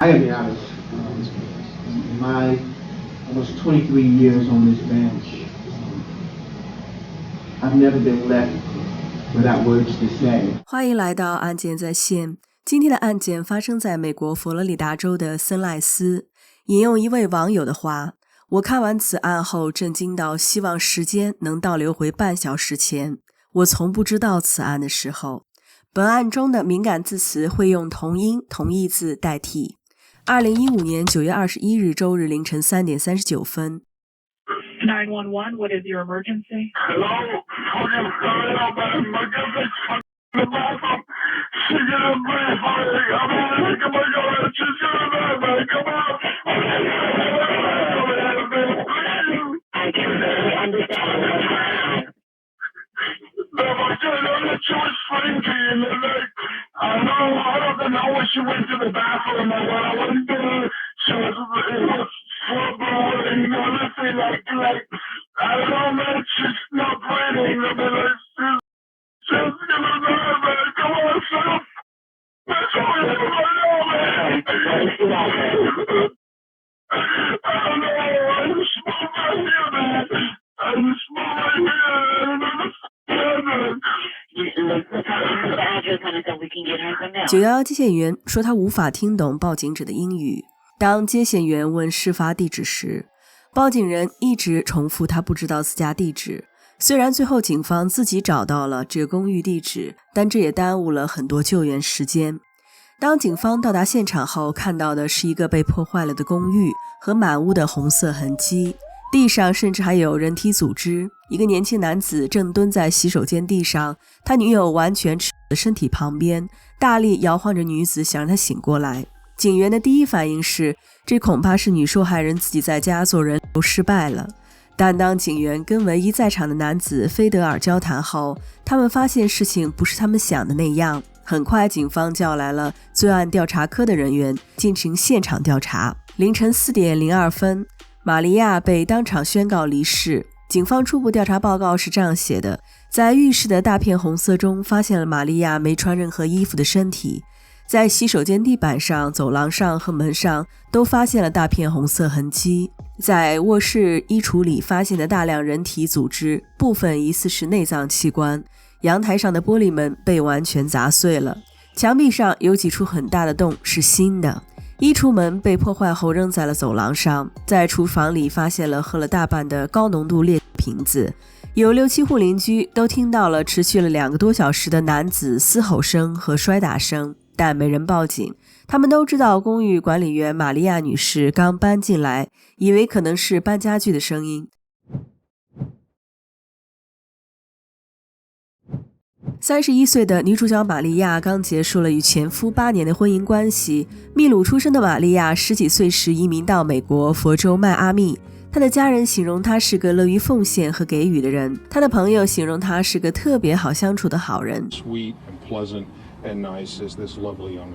I gotta be honest. My almost 23 years on this bench, I've never been left without words to say. 欢迎来到案件在线。今天的案件发生在美国佛罗里达州的森赖斯。引用一位网友的话，我看完此案后震惊到希望时间能倒流回半小时前。我从不知道此案的时候，本案中的敏感字词会用同音同义字代替。2015年9月21日周日凌晨3点39分。911, what is your emergency? Hello? Fucking sorry about my girlfriend in the bathroom. She getting breathe for it. I'm gonna come on, she's getting bad, man. Come on. I can barely understand. No, my God, she was slinky in the leg. I don't know when she went to the bathroom or what I went to. She was full-blown, honestly, like, I don't know, man, she's not breathing. I mean, like, she's gonna die, man. Come on, son. That's all I know, man. I don't know. I just smell right here, man. I just smell right here. I don't understand, man. 911接线员说他无法听懂报警者的英语。当接线员问事发地址时，报警人一直重复他不知道自家地址。虽然最后警方自己找到了这个公寓地址，但这也耽误了很多救援时间。当警方到达现场后，看到的是一个被破坏了的公寓和满屋的红色痕迹，地上甚至还有人体组织。一个年轻男子正蹲在洗手间地上，他女友完全赤裸的身体旁边，大力摇晃着女子，想让她醒过来。警员的第一反应是，这恐怕是女受害人自己在家做人流失败了。但当警员跟唯一在场的男子菲德尔交谈后，他们发现事情不是他们想的那样。很快警方叫来了罪案调查科的人员进行现场调查。凌晨4点02分，玛利亚被当场宣告离世。警方初步调查报告是这样写的：在浴室的大片红色中发现了玛利亚没穿任何衣服的身体，在洗手间地板上、走廊上和门上都发现了大片红色痕迹，在卧室衣橱里发现的大量人体组织，部分疑似是内脏器官。阳台上的玻璃门被完全砸碎了，墙壁上有几处很大的洞是新的。衣橱门被破坏后扔在了走廊上，在厨房里发现了喝了大半的高浓度烈酒瓶子。有6、7户邻居都听到了持续了2个多小时的男子嘶吼声和摔打声，但没人报警。他们都知道公寓管理员玛利亚女士刚搬进来，以为可能是搬家具的声音。31岁的女主角玛利亚刚结束了与前夫8年的婚姻关系。秘鲁出生的玛利亚10几岁时移民到美国佛州迈阿密。她的家人形容她是个乐于奉献和给予的人，她的朋友形容她是个特别好相处的好人。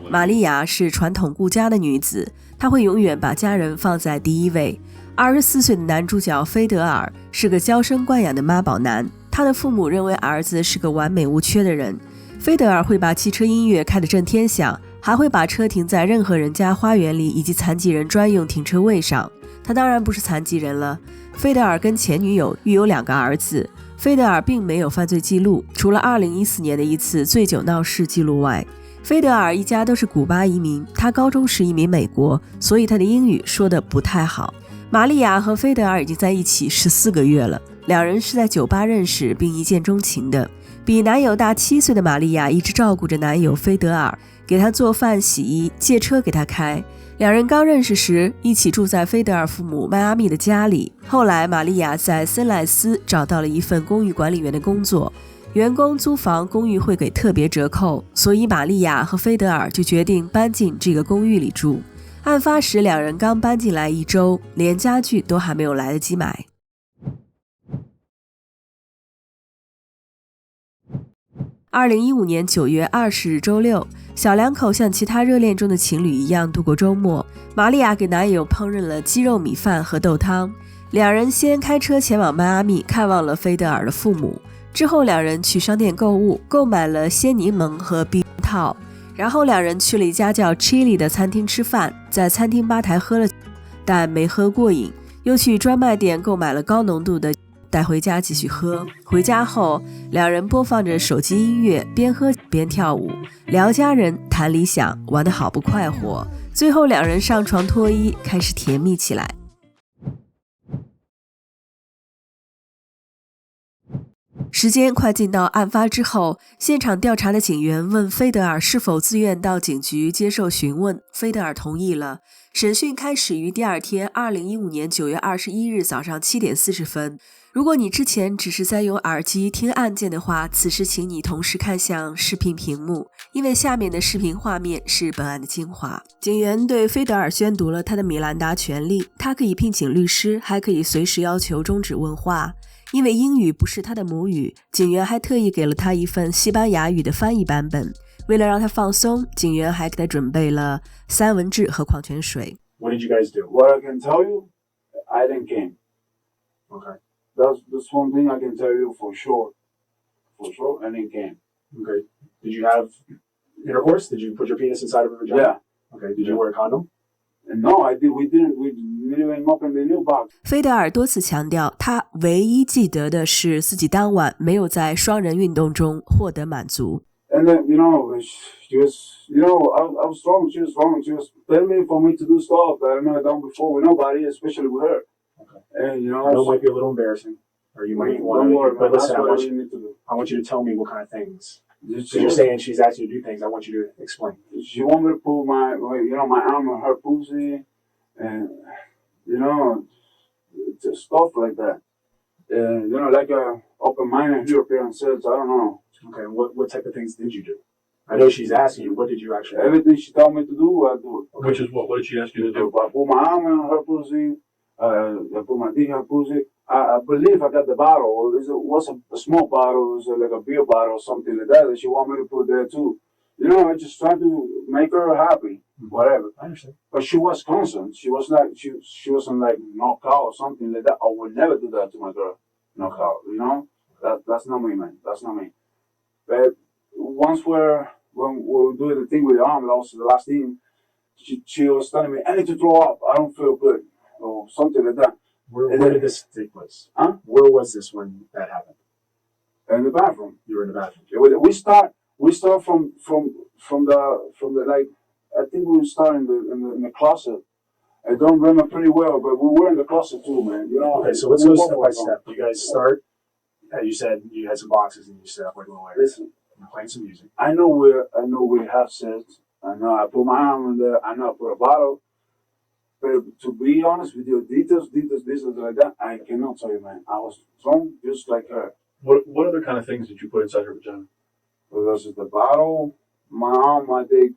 玛利亚是传统顾家的女子，她会永远把家人放在第一位。24岁的男主角菲德尔是个娇生惯养的妈宝男，他的父母认为儿子是个完美无缺的人。菲德尔会把汽车音乐开得震天响，还会把车停在任何人家花园里以及残疾人专用停车位上。他当然不是残疾人了。菲德尔跟前女友育有2个儿子。菲德尔并没有犯罪记录，除了2014年的一次醉酒闹事记录外。菲德尔一家都是古巴移民，他高中时移民美国，所以他的英语说得不太好。玛利亚和菲德尔已经在一起14个月了，两人是在酒吧认识并一见钟情的。比男友大7岁的玛利亚一直照顾着男友菲德尔，给他做饭洗衣，借车给他开。两人刚认识时一起住在菲德尔父母迈阿密的家里，后来玛利亚在森赖斯找到了一份公寓管理员的工作，员工租房公寓会给特别折扣，所以玛利亚和菲德尔就决定搬进这个公寓里住。案发时两人刚搬进来1周，连家具都还没有来得及买。2015年9月20日周六，小两口像其他热恋中的情侣一样度过周末。玛利亚给男友烹饪了鸡肉米饭和豆汤，两人先开车前往迈阿密看望了菲德尔的父母，之后两人去商店购物，购买了鲜柠檬和避孕套。然后两人去了一家叫 Chili 的餐厅吃饭，在餐厅吧台喝了酒，但没喝过瘾，又去专卖店购买了高浓度的带回家继续喝。回家后，两人播放着手机音乐，边喝边跳舞，聊家人，谈理想，玩得好不快活。最后两人上床脱衣，开始甜蜜起来。时间快进到案发之后，现场调查的警员问菲德尔是否自愿到警局接受询问，菲德尔同意了。审讯开始于第二天2015年9月21日早上7点40分。如果你之前只是在用耳机听案件的话，此时请你同时看向视频屏幕，因为下面的视频画面是本案的精华。警员对菲德尔宣读了他的米兰达权利，他可以聘请律师，还可以随时要求终止问话。因为英语不是他的母语，警员还特意给了他一份西班牙语的翻译版本。为了让他放松，警员还给他准备了三文治和矿泉水。 What did you guys do? What I can tell you, I didn't game. Okay. That's one thing I can tell you for sure. For sure, I didn't game. Okay. Did you have intercourse? Did you put your penis inside of a vagina? Yeah. Okay. Did you wear a condom? No, I did. We didn't. We didn't even open the new box. 菲德尔多次强调，他唯一记得的是自己当晚没有在双人运动中获得满足。And then, she was, I was strong. She was strong. She was telling me for me to do stuff that I never done before with nobody, especially with her. Okay. And, I know it might be a little embarrassing, or you might want to, but listen, I want you to tell me what kind of things. So you're saying she's asked you to do things. I want you to explain. She wanted me to put my arm on her pussy, and, just stuff like that. And, like a open-minded European says, I don't know. Okay, what type of things did you do? I know she's asking you, what did you actually do? Everything she told me to do, I do it. Okay. Which is what? What did she ask you to do? I put my arm on her pussy, I put my dick in her pussy. I believe I got the bottle. It was a small bottle. It was like a beer bottle or something like that she wanted me to put there too. I just tried to make her happy, whatever. I understand. But she was constant. She was not. She wasn't like knocked out or something like that. I would never do that to my girl. Knock out. That's not me, man. That's not me. But once when we were doing the thing with the arm, also the last thing, she was telling me, I need to throw up. I don't feel good, or something like that. Where did this take place? Huh? Where was this when that happened? In the bathroom. You were in the bathroom. We start from the like. I think we start in the closet. I don't remember pretty well, but we were in the closet too, man. Okay, so let's go step by step. You guys start. You said you had some boxes and you set up like a little area. Listen, You're playing some music. I know we have sex. I know I put my arm in there. I know I put a bottle. But to be honest with you, details like that, I cannot tell you, man. I was drunk just like her. What other kind of things did you put inside her vagina? This is the bottle, my arm, my dick.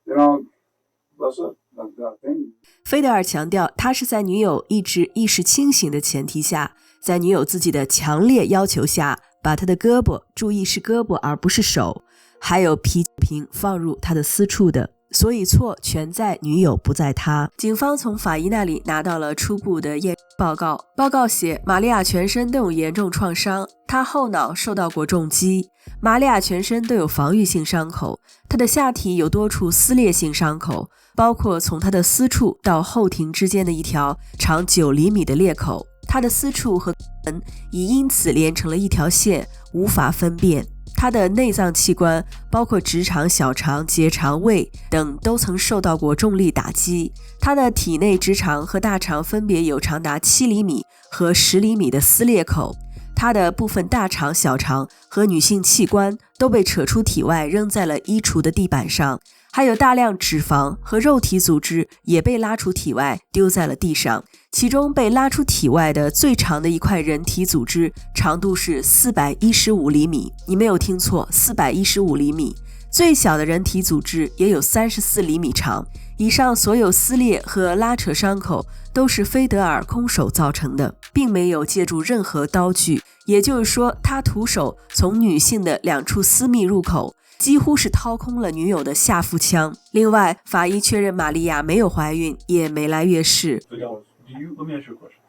That's it. That thing. 菲德尔强调，他是在女友一直意识清醒的前提下，在女友自己的强烈要求下，把她的胳膊，注意是胳膊而不是手，还有啤酒瓶放入她的私处的。所以错全在女友不在他。警方从法医那里拿到了初步的验报告，报告写玛利亚全身都有严重创伤，她后脑受到过重击，玛利亚全身都有防御性伤口，她的下体有多处撕裂性伤口，包括从她的私处到后庭之间的一条长9厘米的裂口，她的私处和门已因此连成了一条线，无法分辨。他的内脏器官包括直肠、小肠、结肠、胃等都曾受到过重力打击，他的体内直肠和大肠分别有长达7厘米和10厘米的撕裂口，他的部分大肠、小肠和女性器官都被扯出体外扔在了衣橱的地板上，还有大量脂肪和肉体组织也被拉出体外丢在了地上，其中被拉出体外的最长的一块人体组织长度是415厘米，你没有听错，415厘米，最小的人体组织也有34厘米长。以上所有撕裂和拉扯伤口都是菲德尔空手造成的，并没有借助任何刀具，也就是说他徒手从女性的2处私密入口几乎是掏空了女友的下腹腔。另外，法医确认玛利亚没有怀孕，也没来月事。Let me ask you a question.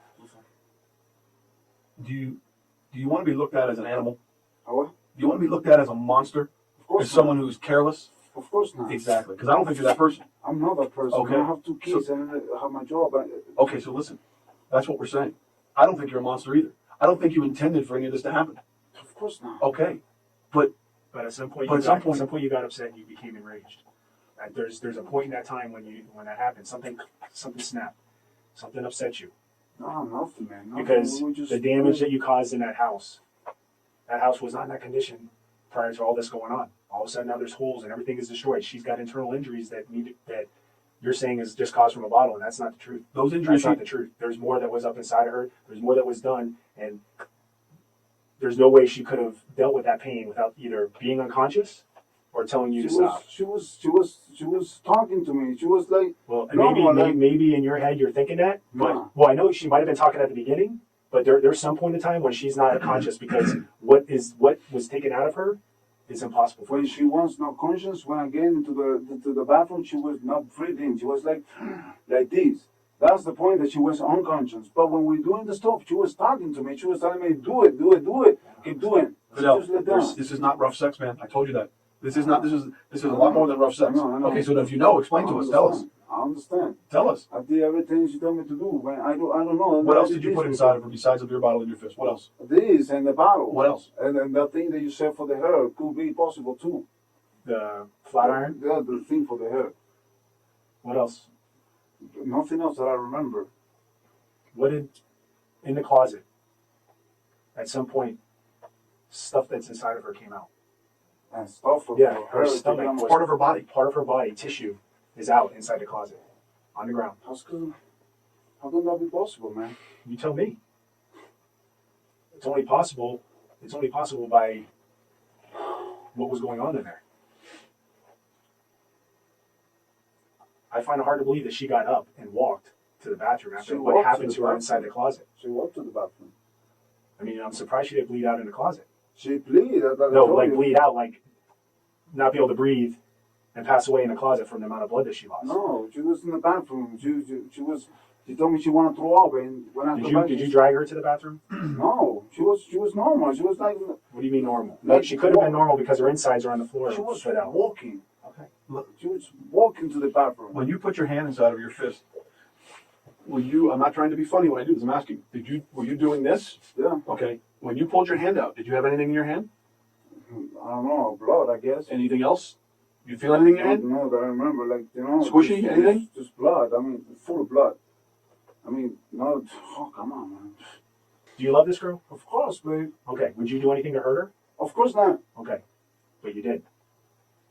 Do you want to be looked at as an animal? What? Do you want to be looked at as a monster? Of course As someone who's careless? Of Of course not. Exactly. Because I don't think you're that person. I'm not that person. Okay. I have 2 kids and I have my job. Okay, so listen. That's what we're saying. I don't think you're a monster either. I don't think you intended for any of this to happen. Of course not. Okay. But at some point, But at some point- you got upset and you became enraged. There's a point in that time when that happened, something snapped, something upset you. No, nothing, man. Nothing. Because We just- the damage that you caused in that house was not in that condition prior to all this going on. All of a sudden now there's holes and everything is destroyed. She's got internal injuries that you're saying is just caused from a bottle, and that's not the truth. those injuries, That's not the truth. There's more that was up inside of her. There's more that was done, and there's no way she could have dealt with that pain without either being unconscious or telling you to stop. She was talking to me. She was like, Well, No, maybe in your head you're thinking that, but No. well, I know she might have been talking at the beginning, but there's some point in time when she's not conscious because what was taken out of her is impossible for when you. she was not conscious, when I get into the bathroom, she was not breathing. She was like this. That's the point that she was unconscious. But when we're doing the stuff, she was talking to me. She was telling me, do it, keep doing. Fidel, Just let down. this is not rough sex, man. I told you that. This is a lot more than rough sex. I know. Okay, so if you know, explain to us. Tell us. I understand. Tell us. I did everything she told me to do. When I don't know. What else did you put inside of her besides of your bottle in your fist? What else? This and the bottle. What else? And then the thing that you said for the hair could be possible too. The flat iron. Yeah, the thing for the hair. What else? Nothing else that I remember. What did in the closet? At some point, stuff that's inside of her came out. And stuff of Yeah, her her stomach was- was part of her body. Part of her body tissue is out inside the closet, on the ground. How can that be possible, man? You tell me. It's only possible by what was going on in there. I find it hard to believe that she got up and walked to the bathroom after She what walked happened to to the her bathroom. inside the closet. She walked to the bathroom. I mean, I'm surprised she didn't bleed out in the closet. She bleed. I No, told like you. bleed out, like not be able to breathe and pass away in the closet from the amount of blood that she lost. No, she was in the bathroom. She told me she wanted to throw up, and when I Did you drag her to the bathroom? No, she was normal. She was like What do you mean normal? Like She could have been walk. normal because her insides are on the floor. she was spread out. walking. Okay. She was walking to the bathroom. When you put your hand inside of your fist, I'm not trying to be funny when I do this, I'm asking, were you doing this? Yeah, Okay. When you pulled your hand out, did you have anything in your hand? I don't know, blood, I guess. Anything else? You feel anything in your hand? No, that I remember, like Squishy, anything? Just blood. I mean, full of blood. I mean, no. Oh, come on, man. Do you love this girl? Of course, babe. Okay. Would you do anything to hurt her? Of course not. Okay. But you did.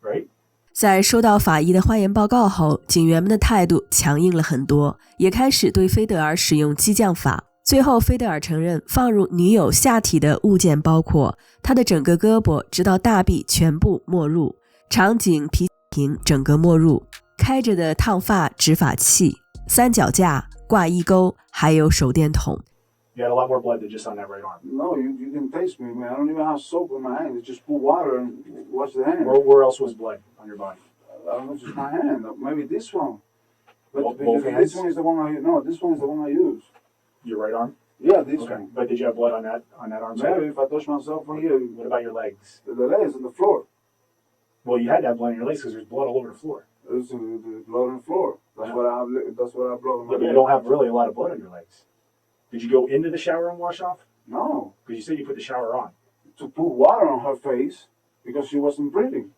Right? 在收到法医的化验报告后，警员们的态度强硬了很多，也开始对菲德尔使用激将法。最后，菲德尔承认放入女友下体的物件包括她的整个胳膊直到大臂全部没入，长颈皮瓶整个没入，开着的烫发直发器、三脚架、挂衣钩，还有手电筒。You had a lot more blood than just on that right arm. No, you can taste me, man. I don't even have soap in my hand. Just put water and wash the hand. Where else was blood on your body? I don't know, just my hand. Maybe this one. But Both because hands? this one is the one this one is the one I use. Your right arm? Yeah, this Okay. one. But did you have blood on that arm? too? Maybe if I touch myself from here, What about your legs? the legs on the floor. Well, you had to have blood on your legs because there's blood all over the floor. There's the blood on the floor. That's what I have. That's what I have blood on my Yeah, but you leg. don't have really a lot of blood on your legs. Did you go into the shower and wash off? No, Because you said you put the shower on. to put water on her face because she wasn't breathing.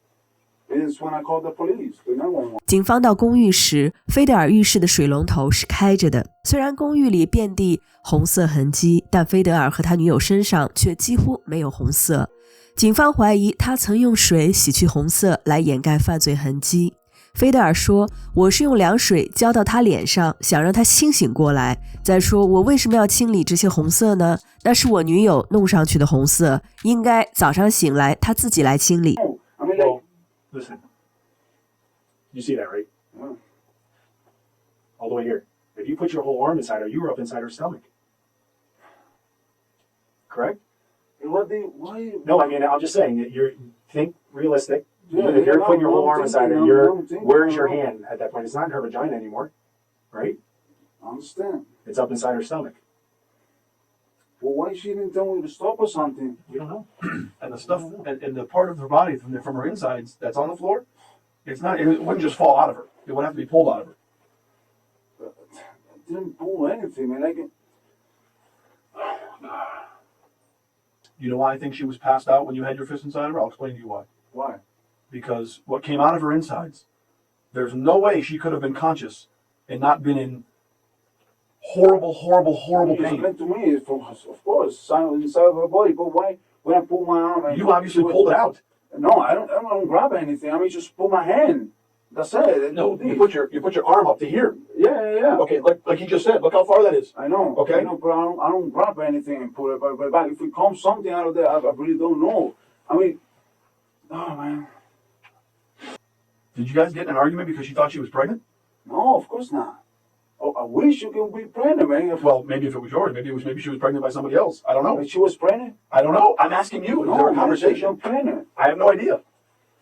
It's when I called the police, the 911. 警方到公寓时，菲德尔浴室的水龙头是开着的。虽然公寓里遍地红色痕迹，但菲德尔和他女友身上却几乎没有红色。警方怀疑他曾用水洗去红色来掩盖犯罪痕迹。菲德尔说：“我是用凉水浇到他脸上，想让他清醒过来。再说，我为什么要清理这些红色呢？那是我女友弄上去的红色，应该早上醒来他自己来清理。” I mean, Well, listen. You see that, right? Yeah. All the way here. If you put your whole arm inside her, you were up inside her stomach. Correct? why? No, I mean, I'm just saying that think realistic. Yeah, If you're yeah, putting your whole I'm arm inside her, thinking, I'm thinking, where's your hand at that point? It's not in her vagina anymore, right? I understand. It's up inside her stomach. Well, why she didn't tell me to stop or something? We don't know. And the stuff, and the part of her body from her insides that's on the floor It's not. It wouldn't just fall out of her. It would have to be pulled out of her. I didn't pull anything, man. You know why I think she was passed out when you had your fist inside of her? I'll explain to you why. Why? Because what came out of her insides, there's no way she could have been conscious and not been in horrible pain. It's to me, of course, inside of her body. But why? When I pull my arm, you obviously pulled it out. No, I don't grab anything. I mean, just pull my hand. That's it. No, you put your arm up to here. Yeah. Okay, like he just said. Look how far that is. I know. Okay. I know, but I don't grab anything and pull it back. If it comes something out of there, I really don't know. I mean, oh man. Did you guys get in an argument because she thought she was pregnant? No, of course not. Oh, I wish you could be pregnant, man. Well, maybe if it was yours, maybe she was pregnant by somebody else. I don't know. She was pregnant? I don't know. I'm asking you. Is there a conversation? She's not pregnant. I have no idea.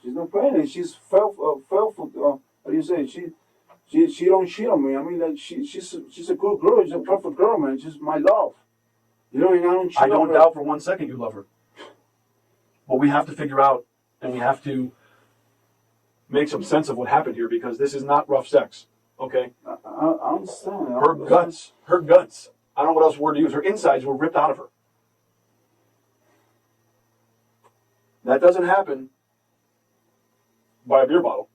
She's not pregnant. She's fell for what do you say? She don't cheat on me. I mean, like she's a good girl. She's a perfect girl, man. She's my love. You know, and I don't cheat I don't on her. doubt for 1 second you love her. But we have to figure out, and we have to make some sense of what happened here, because this is not rough sex. Okay? I understand. Her guts, I don't know what else word to use. Her insides were ripped out of her. That doesn't happen by a beer bottle.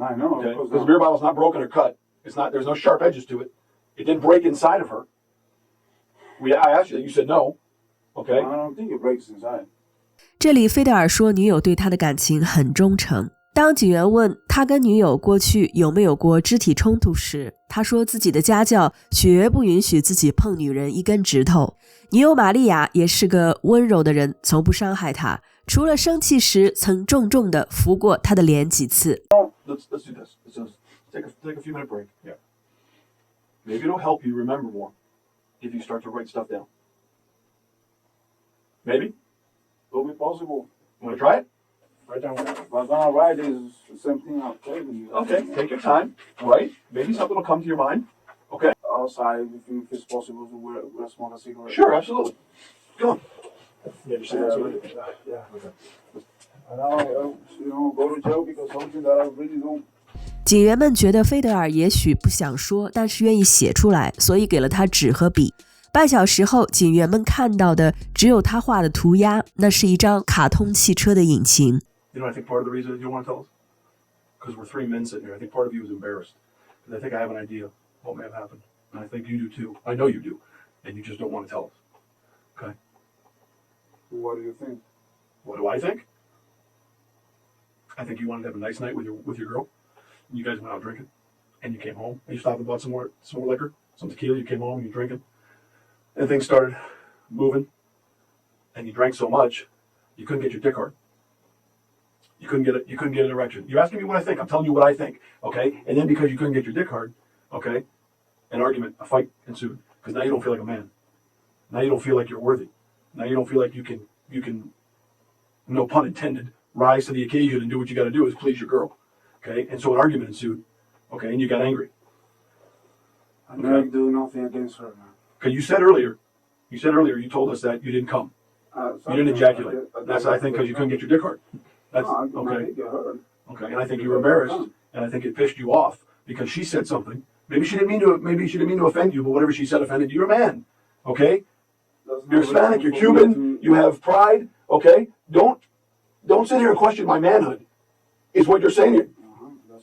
I know. Okay? Because the beer bottle's not broken or cut. It's not. There's no sharp edges to it. It didn't break inside of her. I asked you that. You said no. Okay? I don't think it breaks inside. 这里菲德尔说女友对他的感情很忠诚。当警员问他跟女友过去有没有过肢体冲突时，他说自己的家教绝不允许自己碰女人一根指头。女友玛利亚也是个温柔的人，从不伤害他，除了生气时曾重重地拂过他的脸几次。Let's do this. Let's take a few minute break. Yeah. Maybe it'll help you remember more if you start to write stuff down. Maybe? Will be possible. Want to try it? Write down. What I'm gonna write is the same thing I've told you. Okay, take your time. Right? Maybe something will come to your mind. Okay? Outside, if it's possible to wear smoke a cigarette. Sure, absolutely. Come on. Yeah, you see that's what it is. Yeah. Okay. And I'll go to jail because something that I really don't. 警员们觉得菲德尔也许不想说，但是愿意写出来，所以给了他纸和笔。半小时后，警员们看到的只有他画的涂鸦，那是一张卡通汽车的引擎。You know, I think part of the reason you want to tell us? Because we're three men sitting here. I think part of you is embarrassed. Because I think I have an idea what may have happened. And I think you do too. I know you do. And you just don't want to tell us. Okay? What do you think? What do I think? I think you wanted to have a nice night with your girl. And you guys went out drinking. And you came home. And you stopped and bought some more liquor, some tequila. You came home and you're drinking. And things started moving. And you drank so much, you couldn't get your dick hard. You couldn't get an erection. You're asking me what I think. I'm telling you what I think. Okay? And then because you couldn't get your dick hard, okay, an argument, a fight ensued. Because now you don't feel like a man. Now you don't feel like you're worthy. Now you don't feel like you can, no pun intended, rise to the occasion and do what you got to do is please your girl. Okay? And so an argument ensued. Okay? And you got angry. I never do nothing against her, man. Because you said earlier, you told us that you didn't come. You didn't ejaculate. That's, I think, because you couldn't get your dick hard. That's okay. Okay, and I think you were embarrassed, and I think it pissed you off because she said something. Maybe she didn't mean to offend you, but whatever she said offended you. You're a man. Okay? You're Hispanic, you're Cuban, you have pride, okay? Don't sit here and question my manhood, is what you're saying.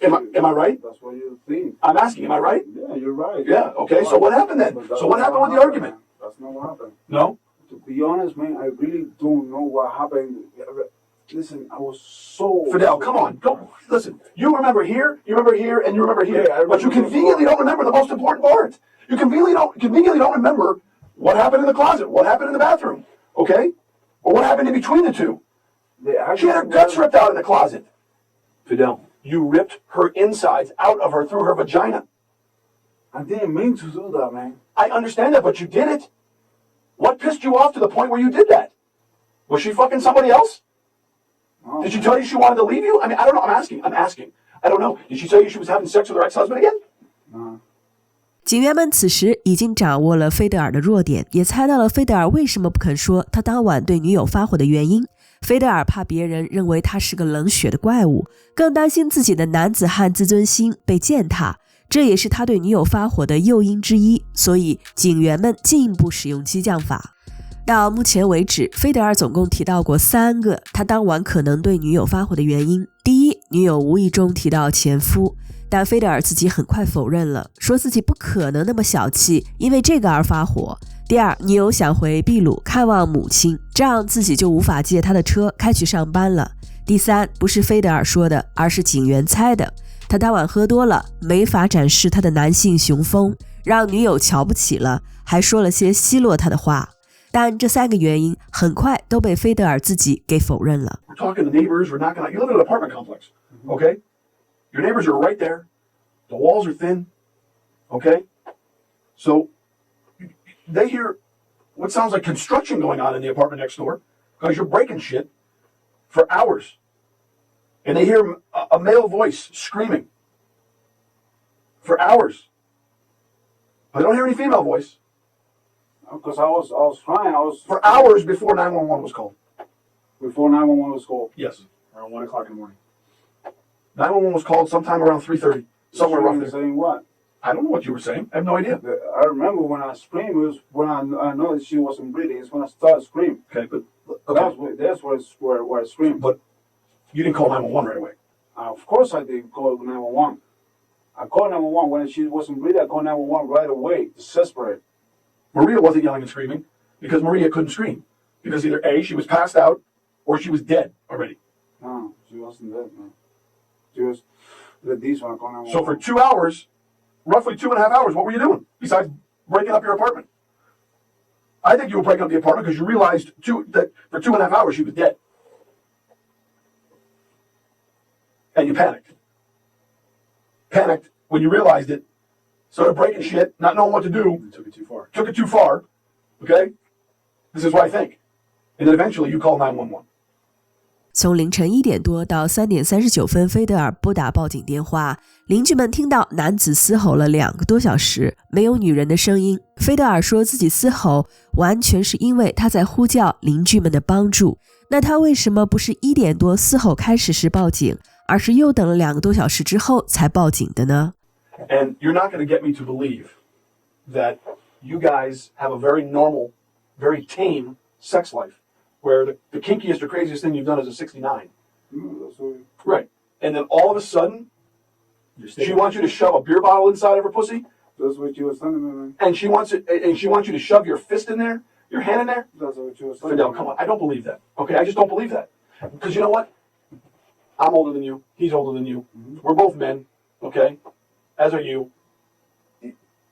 Am I right? That's what you think. I'm asking, am I right? Yeah, you're right. Yeah, okay, so what happened then? So what happened with the argument? That's not what happened. No? To be honest, man, I really don't know what happened. Listen, I was so... Fidel, come on, go. Listen, you remember here, and you remember here, Yeah, but you conveniently don't remember the most important part. You conveniently don't remember what happened in the closet, what happened in the bathroom, okay? Or what happened in between the two. She had her guts ripped out in the closet. Fidel, you ripped her insides out of her through her vagina. I didn't mean to do that, man. I understand that, but you did it. What pissed you off to the point where you did that? Was she fucking somebody else? No. Did she tell you she wanted to leave you? I mean, I don't know. I'm asking. I don't know. Did she tell you she was having sex with her ex-husband again? No. 警员们此时已经掌握了菲德尔的弱点，也猜到了菲德尔为什么不肯说他当晚对女友发火的原因。菲德尔怕别人认为他是个冷血的怪物，更担心自己的男子汉自尊心被践踏，这也是他对女友发火的诱因之一，所以警员们进一步使用激将法。到目前为止，菲德尔总共提到过3个他当晚可能对女友发火的原因。第一，女友无意中提到前夫，但菲德尔自己很快否认了，说自己不可能那么小气，因为这个而发火。第二，女友想回秘鲁看望母亲，这样自己就无法借她的车开去上班了。第三，不是菲德尔说的，而是警员猜的，他当晚喝多了，没法展示他的男性雄风，让女友瞧不起了，还说了些奚落他的话。但这3个原因很快都被菲德尔自己给否认了。 We're talking to neighbors. We're not gonna. You live in an apartment complex, okay? Your neighbors are right there. The walls are thin, okay? So they hear what sounds like construction going on in the apartment next door because you're breaking shit for hours, and they hear a male voice screaming for hours. But they don't hear any female voice. Because I was crying. I was For hours before 911 was called. before 911 was called. Yes. Around 1 o'clock in the morning. 911 was called sometime around 3:30, somewhere around there. Saying what? I don't know what you were saying. I have no idea. I remember when I screamed. It was when I know that she wasn't breathing. It's when I started screaming. Okay, but That's where I screamed. But you didn't call 911 right away. Of course I did call 911. I called 911 when she wasn't breathing. I called 911 right away, desperate. Maria wasn't yelling and screaming because Maria couldn't scream. Because either A, she was passed out, or she was dead already. No, she wasn't dead, man. She was with this one. I called 911. So for 2 hours, roughly 2.5 hours, what were you doing besides breaking up your apartment? I think you were breaking up the apartment because you realized that for 2.5 hours she was dead. And you panicked. Panicked when you realized it. Started breaking shit, not knowing what to do. You took it too far. Took it too far. Okay? This is what I think. And then eventually you call 911. 从凌晨1点多到3点39分，菲德尔拨打报警电话，邻居们听到男子嘶吼了2个多小时，没有女人的声音。菲德尔说自己嘶吼完全是因为他在呼叫邻居们的帮助。那他为什么不是1点多嘶吼开始时报警，而是又等了2个多小时之后才报警的呢？ And you're not going to get me to believe that you guys have a very normal, very tame sex life, where the kinkiest or craziest thing you've done is a 69. That's what Right. And then all of a sudden, she wants you to shove a beer bottle inside of her pussy, you were telling me, man. and she wants you to shove your fist in there, your hand in there. That's what you were telling Fidel, me. come on. I don't believe that. Okay, I just don't believe that. Because you know what? I'm older than you. He's older than you. We're both men. Okay? As are you.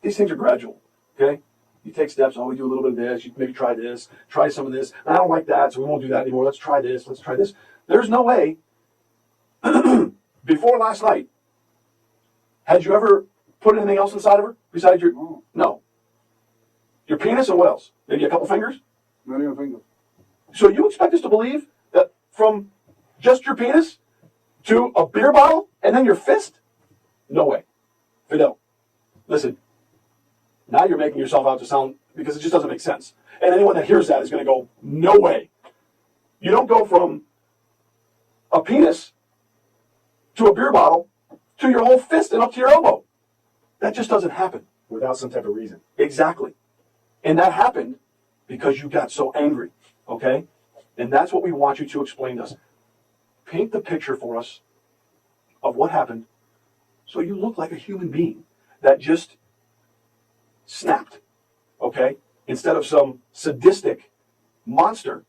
These things are gradual. Okay? You take steps. Oh, we do a little bit of this. You maybe try this. Try some of this. I don't like that, so we won't do that anymore. Let's try this. Let's try this. There's no way. Before last night, had you ever put anything else inside of her besides your... No. Your penis and what else? Maybe a couple fingers? Not even finger. So you expect us to believe that from just your penis to a beer bottle and then your fist? No way. Fidel, listen. Now you're making yourself out to sound, because it just doesn't make sense. And anyone that hears that is going to go, no way. You don't go from a penis to a beer bottle to your whole fist and up to your elbow. That just doesn't happen. Without some type of reason. Exactly. And that happened because you got so angry, okay? And that's what we want you to explain to us. Paint the picture for us of what happened so you look like a human being that just snapped, okay? Instead of some sadistic monster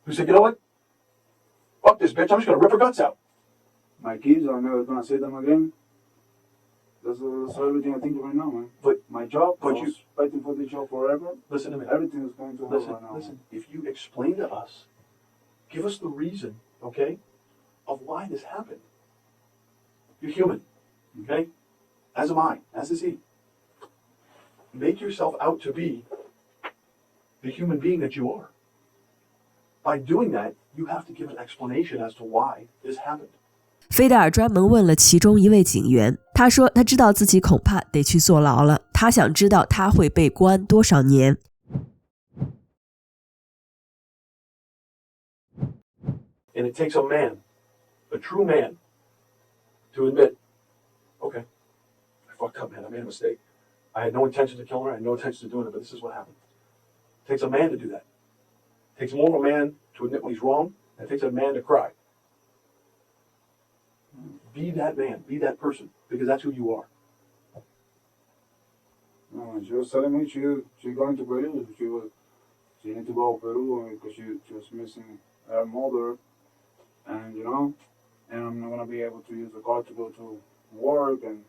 who said, you know what? Fuck this bitch, I'm just going to rip her guts out. My kids are never gonna say them again. That's everything I think right now, man. But my job, but I was fighting for the job forever. Listen to me. Everything is going to hell right now. Listen. If you explain to us, give us the reason, okay, of why this happened. You're human, okay? As am I, as is he. Make yourself out to be the human being that you are. By doing that, you have to give an explanation as to why this happened. 菲德尔专门问了其中一位警员，他说他知道自己恐怕得去坐牢了，他想知道他会被关多少年。And it takes a man, a true man, to admit, okay, I fucked up, man. I made a mistake. I had no intention to kill her. I had no intention of doing it, but this is what happened. It takes a man to do that. It takes more of a man to admit when he's wrong, and it takes a man to cry. Be that man. Be that person, because that's who you are. No, she was telling me she going to Peru. She need to go to Peru because she was missing her mother, and and I'm not gonna be able to use the car to go to work, and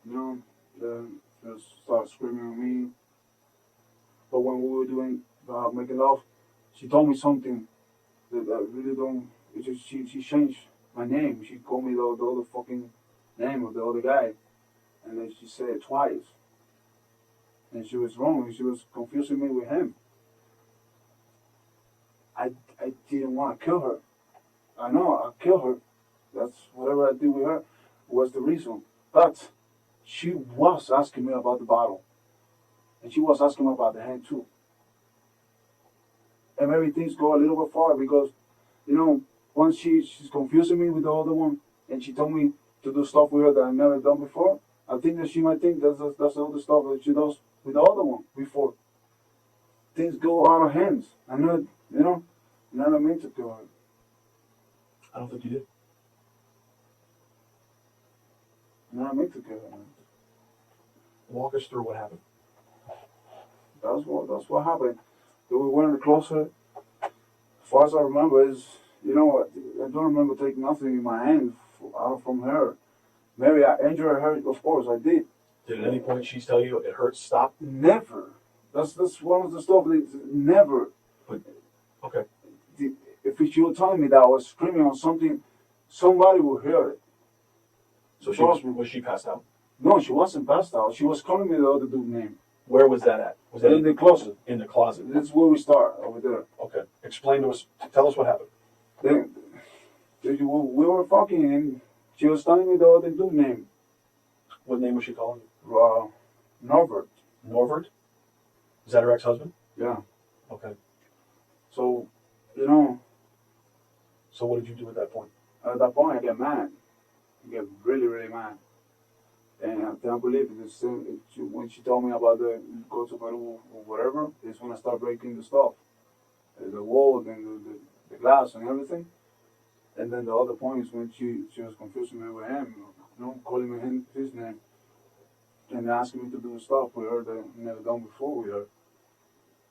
then just start screaming at me. But when we were doing making love, she told me something that I really don't. She changed my name. She called me the other fucking name of the other guy, and then she said it twice. And she was wrong. She was confusing me with him. I didn't want to kill her. I know I killed her. That's whatever I did with her was the reason. But she was asking me about the bottle, and she was asking me about the hand too. And maybe things go a little bit far because, once she's confusing me with the other one, and she told me to do stuff with her that I never done before. I think that she might think that's all the stuff that she does with the other one before. Things go out of hands. I know, not I meant to kill her. I don't think you did. Not I meant to kill her, man. Walk us through what happened. That's what happened. So we went in the closet. As far as I remember is, I don't remember taking nothing in my hand out from her. Maybe I injured her, of course I did. Did at any point she tell you it hurts, stop? Never. That's one of the stuff that never. But, okay. If she was telling me that I was screaming on something, somebody would hear it. So was she passed out? No, she wasn't passed out. She was calling me the other dude's name. Where was that at? Was that in the closet? In the closet. That's where we start, over there. Okay. Explain to us. Tell us what happened. Then we were fucking, and she was telling me the other dude's name. What name was she calling you? Norbert. Norbert? Is that her ex-husband? Yeah. Okay. So, So what did you do at that point? At that point, I get mad. I get really, really mad. And I can't believe it. When she told me about the go to Peru or whatever, is when I start breaking the stuff. The wall and the glass and everything. And then the other point is when she was confusing me with him, calling me his name. And asking me to do stuff with her that I never done before with her.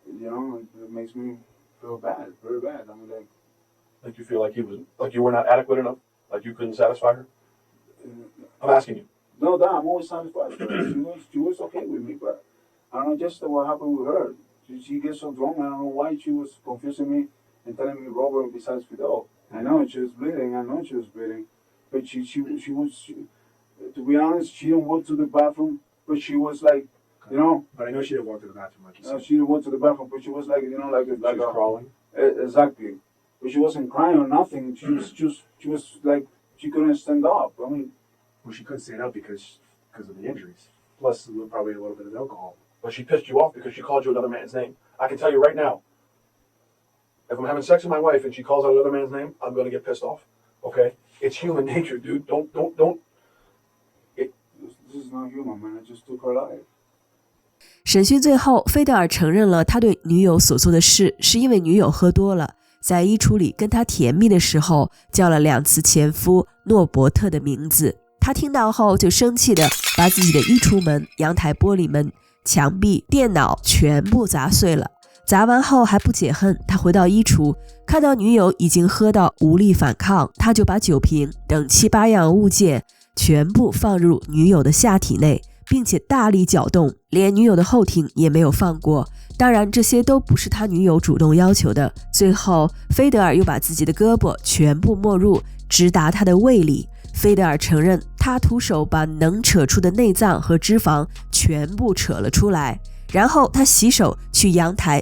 It makes me feel bad, very bad. I mean, like you feel like you were not adequate enough? Like you couldn't satisfy her? I'm asking you. No, I'm always satisfied. She was okay with me, but I don't know just what happened with her. She gets so drunk. I don't know why she was confusing me and telling me Robert besides Fidel. I know she was bleeding. But she was, to be honest, she didn't walk to the bathroom, but she was like, But I know she didn't walk to the bathroom like you said. She didn't walk to the bathroom, but she was like, she was crawling. Exactly. But she wasn't crying or nothing. She was like, she couldn't stand up. I mean, well, she couldn't stand up because of the injuries. Plus, probably a little bit of alcohol. But she pissed you off because she called you another man's name. I can tell you right now, if I'm having sex with my wife and she calls out another man's name, I'm going to get pissed off. Okay? It's human nature, dude. Don't. This is not human, man. I just took her life. 审讯最后，菲德尔承认了他对女友所做的事是因为女友喝多了，在衣橱里跟他甜蜜的时候叫了2次前夫诺伯特的名字。他听到后就生气地把自己的衣橱门、阳台玻璃门、墙壁、电脑全部砸碎了。砸完后还不解恨，他回到衣橱，看到女友已经喝到无力反抗，他就把酒瓶等7、8样物件全部放入女友的下体内，并且大力搅动，连女友的后庭也没有放过。当然这些都不是他女友主动要求的。最后菲德尔又把自己的胳膊全部没入，直达他的胃里。菲德尔承认他徒手把能扯出的内脏和脂肪全部扯了出来，然后他洗手去阳台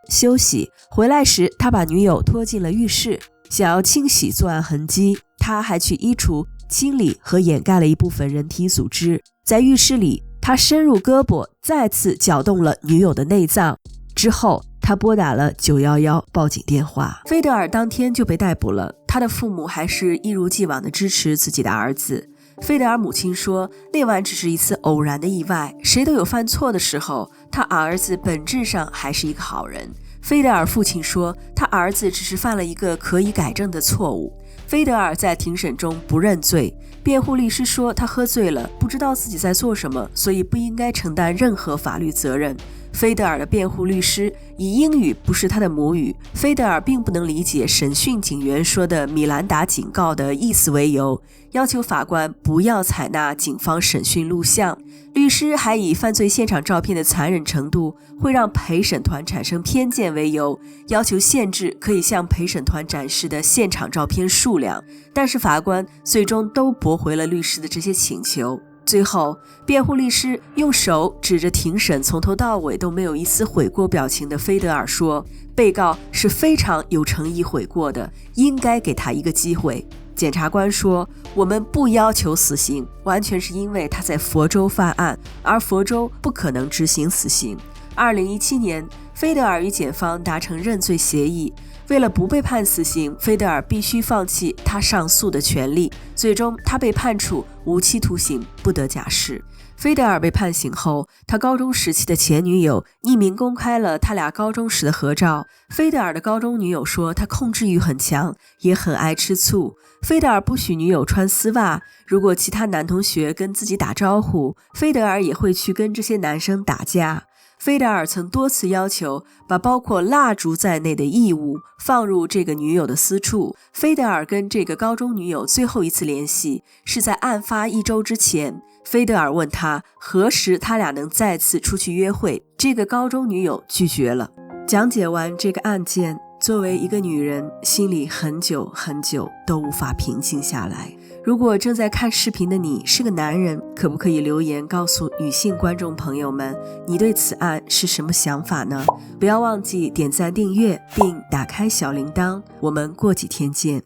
休息，回来时他把女友拖进了浴室，想要清洗作案痕迹。他还去衣橱清理和掩盖了一部分人体组织。在浴室里，他深入胳膊再次搅动了女友的内脏，之后他拨打了911报警电话。菲德尔当天就被逮捕了，他的父母还是一如既往地支持自己的儿子。菲德尔母亲说，那晚只是一次偶然的意外，谁都有犯错的时候，他儿子本质上还是一个好人。菲德尔父亲说，他儿子只是犯了一个可以改正的错误。菲德尔在庭审中不认罪，辩护律师说他喝醉了，不知道自己在做什么，所以不应该承担任何法律责任。菲德尔的辩护律师以英语不是他的母语，菲德尔并不能理解审讯警员说的米兰达警告的意思为由，要求法官不要采纳警方审讯录像。律师还以犯罪现场照片的残忍程度会让陪审团产生偏见为由，要求限制可以向陪审团展示的现场照片数量，但是法官最终都驳回了律师的这些请求。最后，辩护律师用手指着庭审从头到尾都没有一丝悔过表情的菲德尔说，被告是非常有诚意悔过的，应该给他一个机会。检察官说，我们不要求死刑，完全是因为他在佛州犯案，而佛州不可能执行死刑。2017年，菲德尔与检方达成认罪协议，为了不被判死刑，菲德尔必须放弃他上诉的权利，最终他被判处无期徒刑，不得假释。菲德尔被判刑后，他高中时期的前女友匿名公开了他俩高中时的合照。菲德尔的高中女友说，他控制欲很强，也很爱吃醋。菲德尔不许女友穿丝袜，如果其他男同学跟自己打招呼，菲德尔也会去跟这些男生打架。菲德尔曾多次要求把包括蜡烛在内的异物放入这个女友的私处。菲德尔跟这个高中女友最后一次联系是在案发1周之前。菲德尔问他何时他俩能再次出去约会，这个高中女友拒绝了。讲解完这个案件，作为一个女人，心里很久很久都无法平静下来。如果正在看视频的你是个男人，可不可以留言告诉女性观众朋友们，你对此案是什么想法呢？不要忘记点赞订阅并打开小铃铛，我们过几天见。